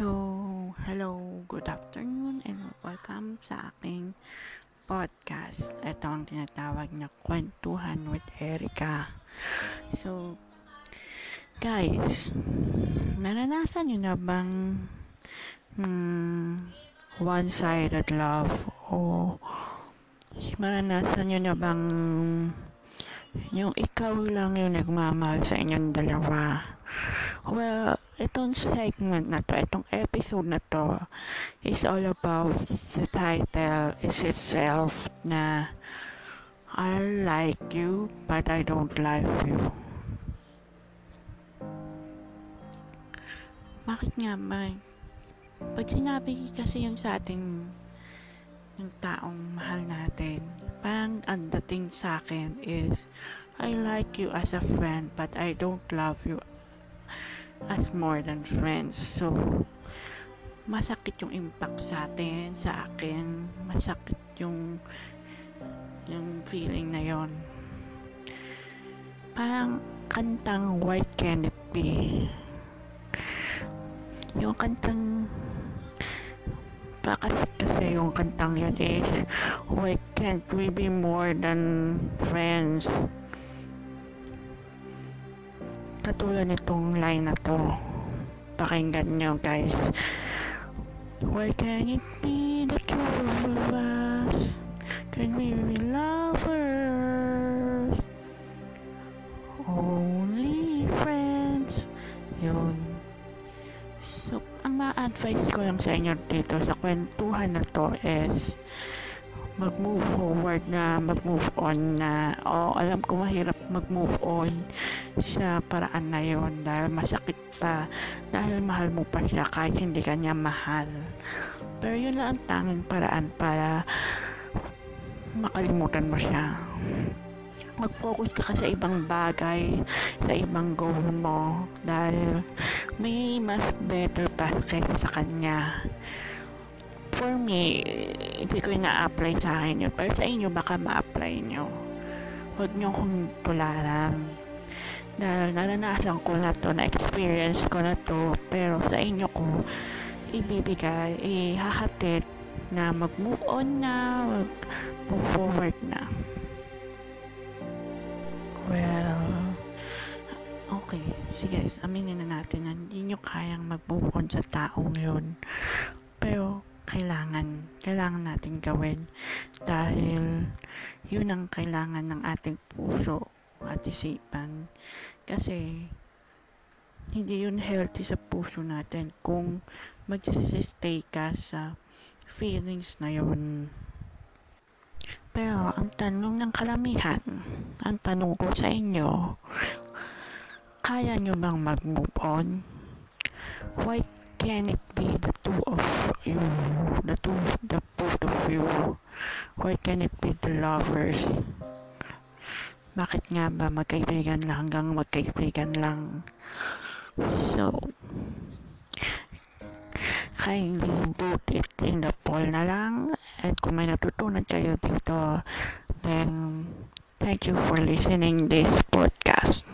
Hello, good afternoon and welcome sa aking podcast. Ito ang tinatawag na Kwentuhan with Erica. Guys, naranasan nyo na bang one-sided love? O naranasan nyo na bang yung ikaw lang yung nagmamahal sa inyong dalawa? Well, itong segment na to, itong episode na to is all about the title is itself na I like you but I don't like you. Bakit nga ba? Pag sinabi kasi yun sa ating yung taong mahal natin, parang ang dating sa akin is I like you as a friend but I don't love you as more than friends. So, masakit yung impact sa akin, masakit yung feeling na yon. Parang kantang Why Can't It Be? Yung kantang kasi yung kantang yun is why can't we be more than friends? Katulad nitong line na to, pakinggan nyo guys. Why can't it be the two of us? Can we be lovers? Only friends. Yun. So, ang ma-advise ko lang sa inyo dito sa kwentuhan na to is mag-move forward na, mag-move on na. Alam ko mahirap mag-move on sa paraan na yon dahil masakit pa, dahil mahal mo pa siya kahit hindi ka niya mahal. Pero yun lang ang tanging paraan para makalimutan mo siya. Mag-focus ka sa ibang bagay, sa ibang goal mo dahil may mas better pa kaysa sa kanya. For me, hindi ko na-apply sa akin yun. Pero sa inyo, baka ma-apply nyo. Huwag nyo kong tularan. Dahil naranasan ko na to, na-experience ko na to. Pero sa inyo ko, ibibigay, ihahatid na mag-move on na, mag-move forward na. Well, okay. Sige, aminin na natin na hindi nyo kayang mag-move on sa taong yun. Pero, kailangan natin gawin dahil yun ang kailangan ng ating puso at isipan, kasi hindi yun healthy sa puso natin kung mag-stay ka sa feelings na yun. Pero ang tanong ng karamihan, ang tanong ko sa inyo, kaya nyo bang mag-move on? Why can it be the two of you, the both of you? Why can it be the lovers? Bakit nga ba magkaibigan lang hanggang magkaibigan lang? So, kindly put it in the poll na lang, at kung may natutunan kayo dito, then thank you for listening this podcast.